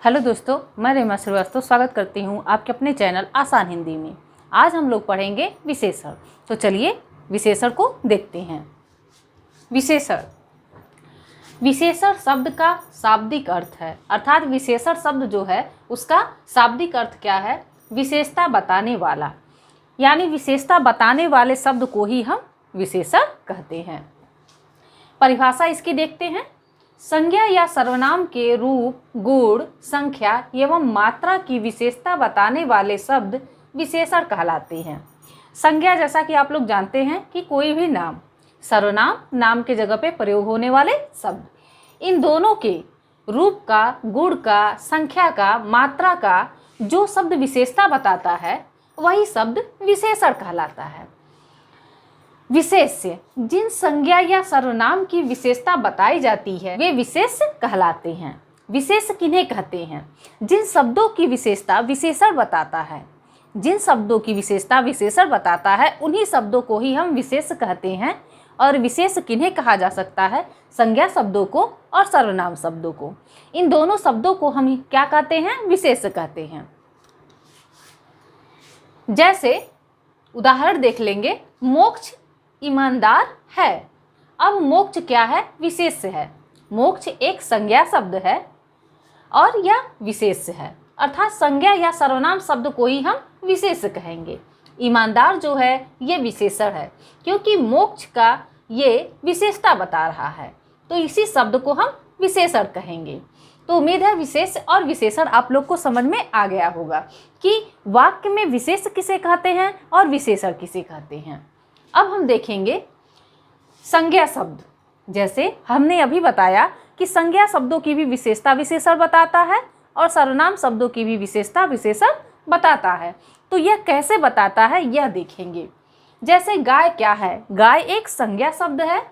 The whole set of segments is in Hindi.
हेलो दोस्तों, मैं रेमा श्रीवास्तव स्वागत करती हूँ आपके अपने चैनल आसान हिंदी में। आज हम लोग पढ़ेंगे विशेषण। तो चलिए विशेषण को देखते हैं। विशेषण विशेषण शब्द का शाब्दिक अर्थ है, अर्थात विशेषण शब्द जो है उसका शाब्दिक अर्थ क्या है? विशेषता बताने वाला, यानी विशेषता बताने वाले शब्द को ही हम विशेषण कहते हैं। परिभाषा इसकी देखते हैं। संज्ञा या सर्वनाम के रूप, गुण, संख्या एवं मात्रा की विशेषता बताने वाले शब्द विशेषण कहलाते हैं। संज्ञा जैसा कि आप लोग जानते हैं कि कोई भी नाम, सर्वनाम नाम के जगह पे प्रयोग होने वाले शब्द, इन दोनों के रूप का, गुण का, संख्या का, मात्रा का जो शब्द विशेषता बताता है वही शब्द विशेषण कहलाता है। विशेष्य जिन संज्ञा या सर्वनाम की विशेषता बताई जाती है वे विशेष कहलाते हैं। विशेष किन्हें कहते हैं? जिन शब्दों की विशेषता विशेषण बताता है। जिन शब्दों की विशेषता विशेषण बताता है उन्हीं शब्दों को ही हम विशेष कहते हैं। और विशेष किन्हें कहा जा सकता है? संज्ञा शब्दों को और सर्वनाम शब्दों को। इन दोनों शब्दों को हम क्या कहते हैं? विशेष कहते हैं। जैसे उदाहरण देख लेंगे, मोक्ष ईमानदार है। अब मोक्ष क्या है? विशेष है। मोक्ष एक संज्ञा शब्द है और यह विशेष है, अर्थात संज्ञा या सर्वनाम शब्द को ही हम विशेष कहेंगे। ईमानदार जो है ये विशेषण है, क्योंकि मोक्ष का ये विशेषता बता रहा है, तो इसी शब्द को हम विशेषण कहेंगे। तो उम्मीद है विशेष और विशेषण आप लोग को समझ में आ गया होगा कि वाक्य में विशेष किसे कहते हैं और विशेषण किसे कहते हैं। अब हम देखेंगे संज्ञा शब्द। जैसे हमने अभी बताया कि संज्ञा शब्दों की भी विशेषता विशेषण बताता है और सर्वनाम शब्दों की भी विशेषता विशेषण बताता है। तो यह कैसे बताता है यह देखेंगे। जैसे गाय क्या है? गाय एक संज्ञा शब्द है।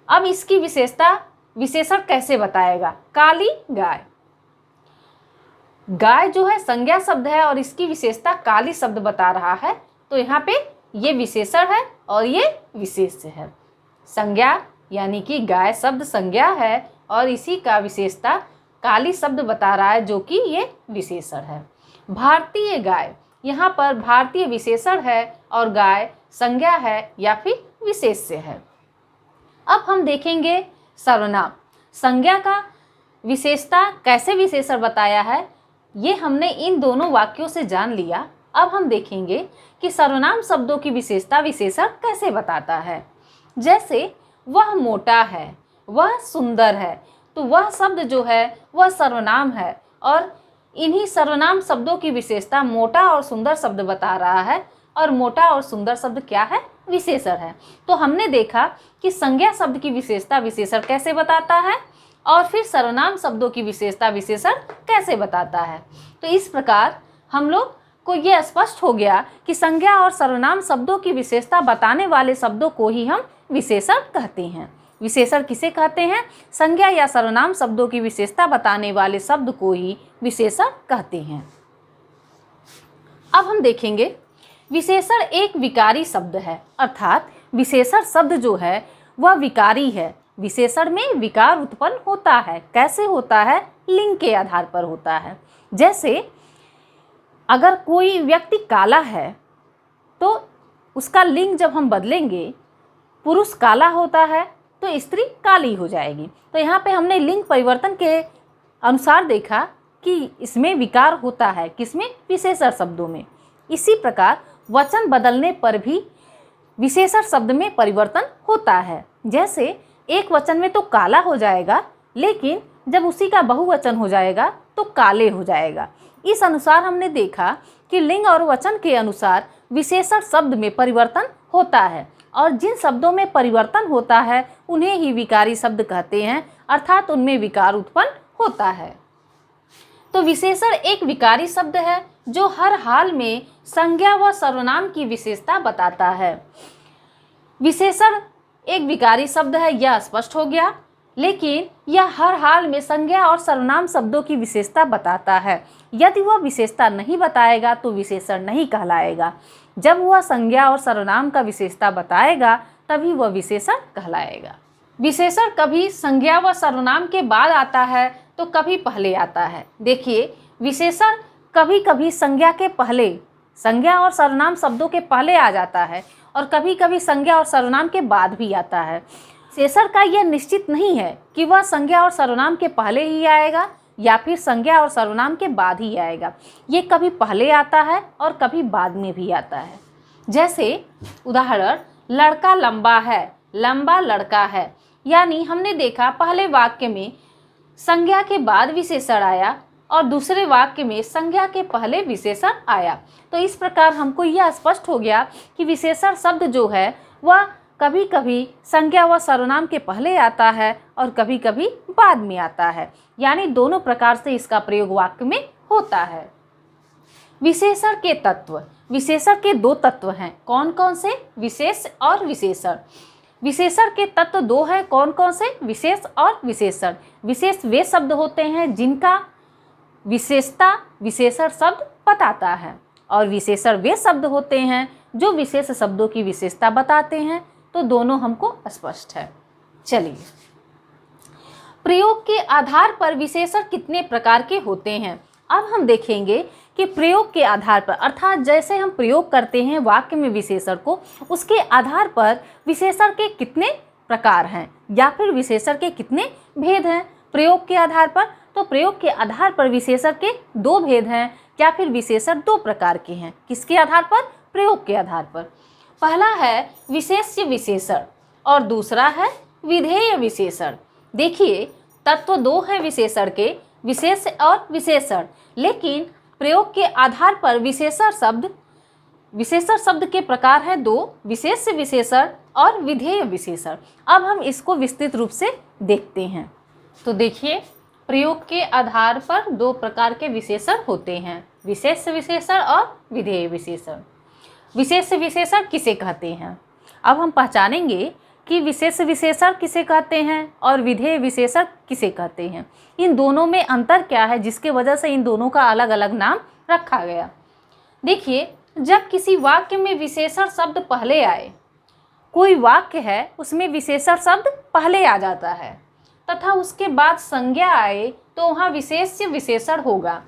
अब इसकी विशेषता विशेषण कैसे बताएगा? काली गाय। गाय जो है संज्ञा शब्द है और इसकी विशेषता काली शब्द बता रहा है, तो यहाँ पे ये विशेषण है और ये विशेष है। संज्ञा यानी कि गाय शब्द संज्ञा है और इसी का विशेषता काली शब्द बता रहा है, जो कि ये विशेषण है। भारतीय गाय, यहाँ पर भारतीय विशेषण है और गाय संज्ञा है या फिर विशेष्य है। अब हम देखेंगे सर्वनाम। संज्ञा का विशेषता कैसे विशेषण बताया है ये हमने इन दोनों वाक्यों से जान लिया। अब हम देखेंगे कि सर्वनाम शब्दों की विशेषता विशेषण कैसे बताता है। जैसे वह मोटा है, वह सुंदर है, तो वह शब्द जो है वह सर्वनाम है और इन्हीं सर्वनाम शब्दों की विशेषता मोटा और सुंदर शब्द बता रहा है। और मोटा और सुंदर शब्द क्या है? विशेषण है। तो हमने देखा कि संज्ञा शब्द की विशेषता विशेषण कैसे बताता है और फिर सर्वनाम शब्दों की विशेषता विशेषण कैसे बताता है। तो इस प्रकार हम लोग को यह स्पष्ट हो गया कि संज्ञा और सर्वनाम शब्दों की विशेषता बताने वाले शब्दों को ही हम विशेषण कहते हैं। विशेषण किसे कहते हैं? संज्ञा या सर्वनाम शब्दों की विशेषता बताने वाले शब्द को ही विशेषण कहते हैं। अब हम देखेंगे विशेषण एक विकारी शब्द है, अर्थात विशेषण शब्द जो है वह विकारी है। विशेषण में विकार उत्पन्न होता है। कैसे होता है? लिंग के आधार पर होता है। जैसे अगर कोई व्यक्ति काला है तो उसका लिंग जब हम बदलेंगे, पुरुष काला होता है तो स्त्री काली हो जाएगी। तो यहाँ पे हमने लिंग परिवर्तन के अनुसार देखा कि इसमें विकार होता है। किसमें? विशेषण शब्दों में। इसी प्रकार वचन बदलने पर भी विशेषण शब्द में परिवर्तन होता है। जैसे एक वचन में तो काला हो जाएगा, लेकिन जब उसी का बहुवचन हो जाएगा तो काले हो जाएगा। इस अनुसार हमने देखा कि लिंग और वचन के अनुसार विशेषण शब्द में परिवर्तन होता है और जिन शब्दों में परिवर्तन होता है उन्हें ही विकारी शब्द कहते हैं, अर्थात उनमें विकार उत्पन्न होता है। तो विशेषण एक विकारी शब्द है जो हर हाल में संज्ञा व सर्वनाम की विशेषता बताता है। विशेषण एक विकारी शब्द है, यह स्पष्ट हो गया, लेकिन यह हर हाल में संज्ञा और सर्वनाम शब्दों की विशेषता बताता है। यदि वह विशेषता नहीं बताएगा तो विशेषण नहीं कहलाएगा। जब वह संज्ञा और सर्वनाम का विशेषता बताएगा तभी वह विशेषण कहलाएगा। विशेषण कभी संज्ञा व सर्वनाम के बाद आता है तो कभी पहले आता है। देखिए, विशेषण कभी कभी संज्ञा के पहले, संज्ञा और सर्वनाम शब्दों के पहले आ जाता है और कभी कभी संज्ञा और सर्वनाम के बाद भी आता है। विशेषण का यह निश्चित नहीं है कि वह संज्ञा और सर्वनाम के पहले ही आएगा या फिर संज्ञा और सर्वनाम के बाद ही आएगा। ये कभी पहले आता है और कभी बाद में भी आता है। जैसे उदाहरण, लड़का लंबा है, लंबा लड़का है। यानी हमने देखा पहले वाक्य में संज्ञा के बाद विशेषण आया और दूसरे वाक्य में संज्ञा के पहले विशेषण आया। तो इस प्रकार हमको यह स्पष्ट हो गया कि विशेषण शब्द जो है वह कभी कभी संज्ञा व सर्वनाम के पहले आता है और कभी कभी बाद में आता है। यानी दोनों प्रकार से इसका प्रयोग वाक्य में होता है। विशेषण के तत्व। विशेषण के दो तत्व हैं। कौन कौन से? विशेष और विशेषण। विशेषण के तत्व दो हैं। कौन कौन से? विशेष और विशेषण। विशेष वे शब्द होते हैं जिनका विशेषता विशेषण शब्द बताता है और विशेषण वे शब्द होते हैं जो विशेष शब्दों की विशेषता बताते हैं। तो दोनों हमको स्पष्ट है। चलिए, प्रयोग के आधार पर विशेषण कितने प्रकार के होते हैं अब हम देखेंगे कि प्रयोग के आधार पर, अर्थात जैसे हम प्रयोग करते हैं वाक्य में विशेषण को, उसके आधार पर विशेषण के कितने प्रकार हैं या फिर विशेषण के कितने भेद हैं प्रयोग के आधार पर। तो प्रयोग के आधार पर विशेषण के दो भेद हैं या फिर विशेषण दो प्रकार के हैं। किसके आधार पर? प्रयोग के आधार पर। पहला है विशेष्य विशेषण और दूसरा है विधेय विशेषण। देखिए, तत्व दो हैं विशेषण के, विशेष और विशेषण, लेकिन प्रयोग के आधार पर विशेषण शब्द के प्रकार हैं दो, विशेष्य विशेषण और विधेय विशेषण। अब हम इसको विस्तृत रूप से देखते हैं। तो देखिए, प्रयोग के आधार पर दो प्रकार के विशेषण होते हैं, विशेष विशेषण और विधेय विशेषण। विशेष विशेषण किसे कहते हैं? अब हम पहचानेंगे कि विशेष विशेषण किसे कहते हैं और विधेय विशेषण किसे कहते हैं। इन दोनों में अंतर क्या है जिसके वजह से इन दोनों का अलग अलग नाम रखा गया। देखिए, जब किसी वाक्य में विशेषण शब्द पहले आए, कोई वाक्य है उसमें विशेषण शब्द पहले आ जाता है तथा उसके बाद संज्ञा आए तो वहाँ विशेष्य विशेषण होगा।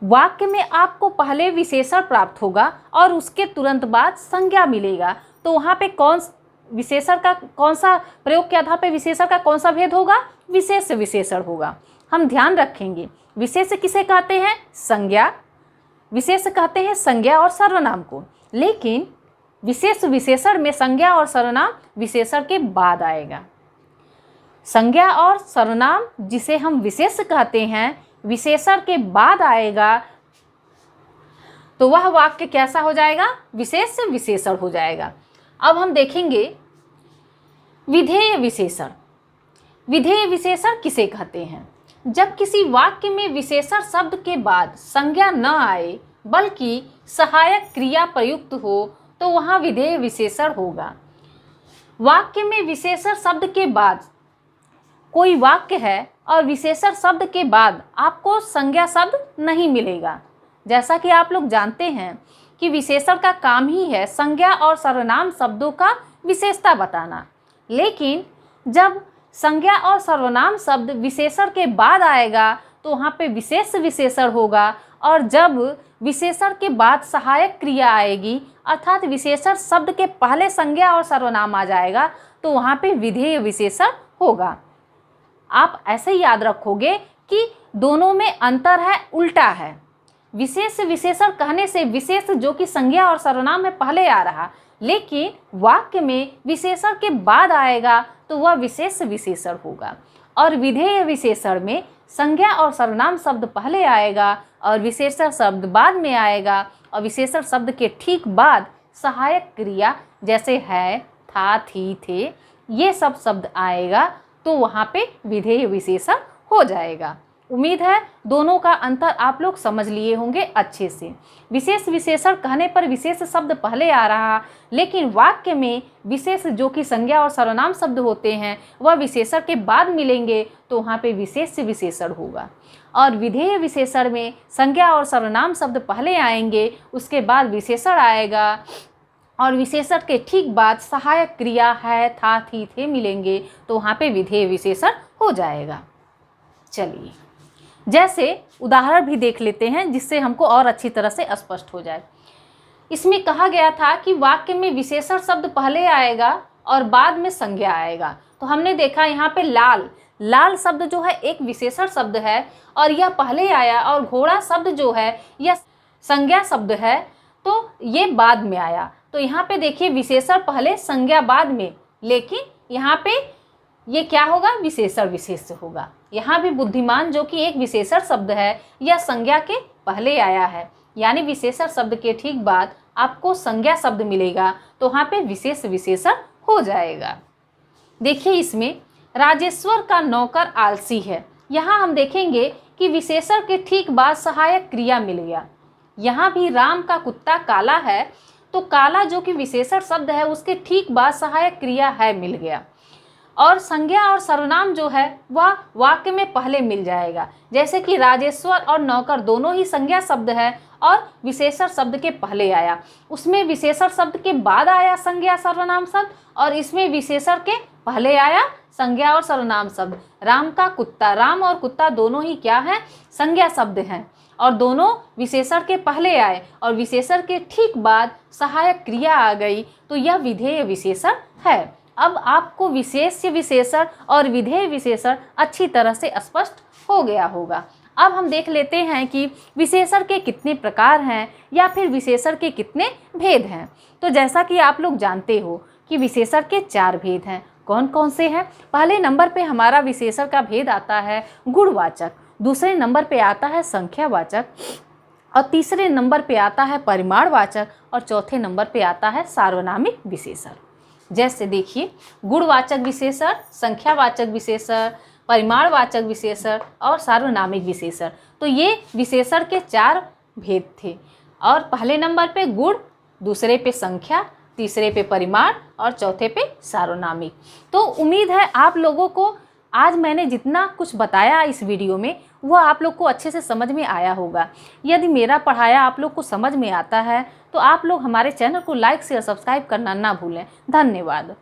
वाक्य में आपको पहले विशेषण प्राप्त होगा और उसके तुरंत बाद संज्ञा मिलेगा, तो वहाँ पे विशेषण का कौन सा, प्रयोग के आधार पर विशेषण का कौन सा भेद होगा? विशेष विशेषण होगा। हम ध्यान रखेंगे, विशेष किसे कहते हैं? संज्ञा। विशेष कहते हैं संज्ञा और सर्वनाम को, लेकिन विशेष विशेषण में संज्ञा और सर्वनाम विशेषण के बाद आएगा। संज्ञा और सर्वनाम जिसे हम विशेष कहते हैं विशेषण के बाद आएगा, तो वह वाक्य कैसा हो जाएगा? विशेष विशेषण हो जाएगा। अब हम देखेंगे विधेय विशेषण। विधेय विशेषण किसे कहते हैं? जब किसी वाक्य में विशेषण शब्द के बाद संज्ञा न आए बल्कि सहायक क्रिया प्रयुक्त हो तो वहाँ विधेय विशेषण होगा। वाक्य में विशेषण शब्द के बाद कोई वाक्य है और विशेषण शब्द के बाद आपको संज्ञा शब्द नहीं मिलेगा। जैसा कि आप लोग जानते हैं कि विशेषण का काम ही है संज्ञा और सर्वनाम शब्दों का विशेषता बताना, लेकिन जब संज्ञा और सर्वनाम शब्द विशेषण के बाद आएगा तो वहाँ पे विशेष विशेषण होगा, और जब विशेषण के बाद सहायक क्रिया आएगी अर्थात विशेषण शब्द के पहले संज्ञा और सर्वनाम आ जाएगा तो वहाँ पे विधेय विशेषण होगा। आप ऐसे ही याद रखोगे कि दोनों में अंतर है, उल्टा है। विशेष विशेषण कहने से विशेष जो कि संज्ञा और सर्वनाम में पहले आ रहा, लेकिन वाक्य में विशेषण के बाद आएगा तो वह विशेष विशेषण होगा। और विधेय विशेषण में संज्ञा और सर्वनाम शब्द पहले आएगा और विशेषण शब्द बाद में आएगा, और विशेषण शब्द के ठीक बाद सहायक क्रिया जैसे है, था, थी, थे, ये सब शब्द आएगा तो वहाँ पे विधेय विशेषण हो जाएगा। उम्मीद है दोनों का अंतर आप लोग समझ लिए होंगे अच्छे से। विशेष विशेषण कहने पर विशेष शब्द पहले आ रहा, लेकिन वाक्य में विशेष जो कि संज्ञा और सर्वनाम शब्द होते हैं वह विशेषण के बाद मिलेंगे तो वहाँ पे विशेष विशेषण होगा। और विधेय विशेषण में संज्ञा और सर्वनाम शब्द पहले आएंगे, उसके बाद विशेषण आएगा और विशेषण के ठीक बाद सहायक क्रिया है, था, थी, थे मिलेंगे तो वहाँ पे विधेय विशेषण हो जाएगा। चलिए। जैसे उदाहरण भी देख लेते हैं जिससे हमको और अच्छी तरह से स्पष्ट हो जाए। इसमें कहा गया था कि वाक्य में विशेषण शब्द पहले आएगा और बाद में संज्ञा आएगा। तो हमने देखा यहाँ पे लाल, लाल शब्द जो है एक विशेषण शब्द है और यह पहले आया, और घोड़ा शब्द जो है यह संज्ञा शब्द है, तो ये बाद में आया। तो यहाँ पे देखिए विशेषण पहले संज्ञा बाद में, लेकिन यहाँ पे ये क्या होगा, विशेषण विशेष्य होगा। यहाँ भी बुद्धिमान जो कि एक विशेषण शब्द है यह संज्ञा के पहले आया है, यानी विशेषण शब्द के ठीक बाद आपको संज्ञा शब्द मिलेगा, तो वहाँ पे विशेष विशेषण हो जाएगा। देखिए इसमें राजेश्वर का नौकर आलसी है, यहाँ हम देखेंगे कि विशेषण के ठीक बाद सहायक क्रिया मिल गया। यहाँ भी राम का कुत्ता काला है, तो काला जो कि विशेषण शब्द है उसके ठीक बाद सहायक क्रिया है मिल गया, और संज्ञा और सर्वनाम जो है वह वाक्य में पहले मिल जाएगा। जैसे कि राजेश्वर और नौकर दोनों ही संज्ञा शब्द है और विशेषण शब्द के पहले आया, उसमें विशेषण शब्द के बाद आया संज्ञा सर्वनाम शब्द, और इसमें विशेषण के पहले आया संज्ञा और सर्वनाम शब्द। राम का कुत्ता, राम और कुत्ता दोनों ही क्या है, संज्ञा शब्द हैं, और दोनों विशेषण के पहले आए और विशेषण के ठीक बाद सहायक क्रिया आ गई, तो यह विधेय विशेषण है। अब आपको विशेष्य विशेषण और विधेय विशेषण अच्छी तरह से स्पष्ट हो गया होगा। अब हम देख लेते हैं कि विशेषण के कितने प्रकार हैं या फिर विशेषण के कितने भेद हैं। तो जैसा कि आप लोग जानते हो कि विशेषण के 4 भेद हैं। कौन कौन से हैं? पहले नंबर पे हमारा विशेषण का भेद आता है गुणवाचक, दूसरे नंबर पे आता है संख्यावाचक, और तीसरे नंबर पे आता है परिमाणवाचक, और चौथे नंबर पे आता है सार्वनामिक विशेषण। जैसे देखिए गुणवाचक विशेषण, संख्यावाचक विशेषण, परिमाणवाचक विशेषण और सार्वनामिक विशेषण। तो ये विशेषण के 4 भेद थे, और पहले नंबर पे गुण, दूसरे पे संख्या, तीसरे पे परिमाण और चौथे पे सार्वनामिक। तो उम्मीद है आप लोगों को आज मैंने जितना कुछ बताया इस वीडियो में वह आप लोग को अच्छे से समझ में आया होगा। यदि मेरा पढ़ाया आप लोग को समझ में आता है तो आप लोग हमारे चैनल को लाइक शेयर सब्सक्राइब करना ना भूलें। धन्यवाद।